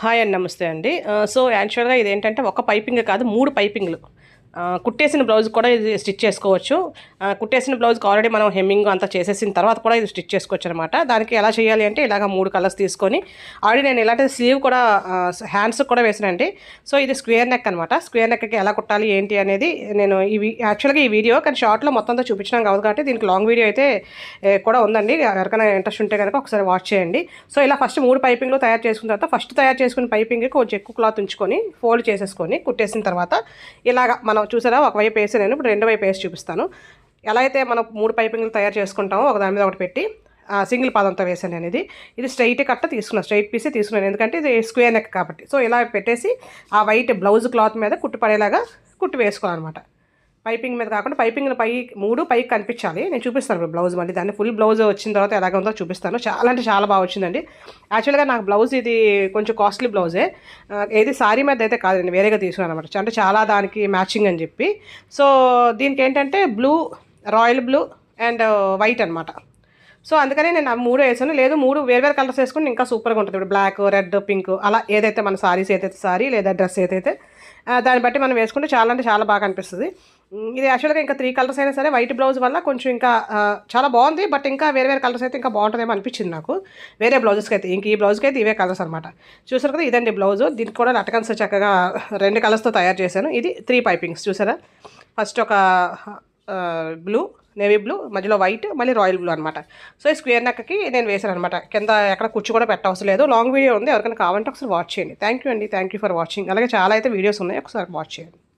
Hi అండి. నమస్తే అండి. సో, యాక్చువల్‌గా ఇదేంటంటే ఒక పైపింగ్ కాదు 3 పైపింగ్‌లు. కుట్టేసిన బ్లౌజ్ కూడా ఇది స్టిచ్ చేసుకోవచ్చు. కుట్టేసిన బ్లౌజ్‌కి ఆల్రెడీ మనం హెమ్మింగ్ అంతా చేసేసిన తర్వాత కూడా ఇది స్టిచ్ చేసుకోవచ్చనమాట. దానికి ఎలా చేయాలి అంటే ఇలాగ 3 కలర్స్ తీసుకొని ఆల్రెడీ నేను ఇలాంటి స్లీవ్ కూడా హ్యాండ్స్‌కి కూడా వేసానండి. సో, ఇది స్క్వేర్ నెక్ అనమాట. స్క్వేర్ నెక్‌కి ఎలా కుట్టాలి ఏంటి అనేది నేను యాక్చువల్‌గా ఈ వీడియో కానీ షార్ట్‌లో మొత్తం అంతా చూపించడం కాదు కాబట్టి దీనికి లాంగ్ వీడియో అయితే కూడా ఉందండి. ఎవరికైనా ఇంట్రెస్ట్ ఉంటే కనుక ఒకసారి వాచ్ చేయండి. సో, ఇలా ఫస్ట్ 3 పైపింగ్‌లు తయారు చేసుకున్న తర్వాత ఫస్ట్ తయారు చేసుకున్న పైపింగ్‌కి కొంచెం ఎక్కువ క్లాత్ ఉంచుకొని ఫోల్డ్ చేసేసుకొని కుట్టేసిన తర్వాత ఇలాగ మనం చూసారా ఒకవైపు వేసి నేను ఇప్పుడు రెండో వైపు వేసి చూపిస్తాను. ఎలా అయితే మనం 3 పైపింగ్లు తయారు చేసుకుంటామో ఒకదాని మీద ఒకటి పెట్టి సింగిల్ పాదంతో వేసాను నేను. ఇది స్ట్రైట్ కట్ట తీసుకున్నాను, స్ట్రైట్ పీసే తీసుకున్నాను ఎందుకంటే ఇది స్క్వేర్ నెక్ కాబట్టి. సో ఇలా పెట్టేసి ఆ వైట్ బ్లౌజ్ క్లాత్ మీద కుట్టు పడేలాగా కుట్టు వేసుకోవాలన్నమాట. పైపింగ్ మీద కాకుండా పైపింగ్ పైకి కనిపించాలి. నేను చూపిస్తాను ఇప్పుడు బ్లౌజ్ మళ్ళీ దాన్ని ఫుల్ బ్లౌజ్ వచ్చిన తర్వాత ఎలాగ ఉందో చూపిస్తాను. చాలా అంటే చాలా బాగా వచ్చిందండి. యాక్చువల్గా నాకు బ్లౌజ్ ఇది కొంచెం కాస్ట్లీ బ్లౌజే. ఏది సారీ మీద అయితే కాదు, నేను వేరేగా తీసుకున్నాను అనమాట. అంటే చాలా దానికి మ్యాచింగ్ అని చెప్పి. సో దీనికి ఏంటంటే రాయల్ బ్లూ అండ్ వైట్ అనమాట. సో అందుకనే నేను 3 వేసాను. లేదు 3 వేరే కలర్స్ వేసుకుని ఇంకా సూపర్గా ఉంటుంది. ఇప్పుడు బ్లాక్, రెడ్, పింక్ అలా ఏదైతే మన సారీస్ ఏదైతే సారీ లేదా డ్రెస్ ఏదైతే దాన్ని బట్టి మనం వేసుకుంటే చాలా అంటే చాలా బాగా అనిపిస్తుంది. ఇది యాక్చువల్గా ఇంకా 3 కలర్స్ అయినా సరే వైట్ బ్లౌజ్ వల్ల కొంచెం ఇంకా చాలా బాగుంది. బట్ ఇంకా వేరే కలర్స్ అయితే ఇంకా బాగుంటుందేమో అనిపించింది నాకు. వేరే బ్లౌజెస్కి అయితే ఈ బ్లౌజ్కి అయితే ఇవే కలర్స్ అనమాట. చూసారు కదా, ఇదండి బ్లౌజ్. దీనికి కూడా లటకన్స్ చక్కగా 2 కలర్స్తో తయారు చేశాను. ఇది 3 పైపింగ్స్ చూసారా. ఫస్ట్ ఒక బ్లూ, నేవీ బ్లూ, మధ్యలో వైట్, మళ్ళీ రాయల్ బ్లూ అనమాట. సో ఈ స్క్వేర్ నెక్కి నేను వేసాను అనమాట. కింద ఎక్కడ కుర్చీ కూడా పెట్టవసరం లేదు. లాంగ్ వీడియో ఉంది, ఎవరికైనా కావాలంటే ఒకసారి వాచ్ చేయండి. థ్యాంక్ యూ అండి. Thank you for watching. అలాగే చాలా అయితే వీడియోస్ ఉన్నాయి, ఒకసారి వాచ్ చేయండి.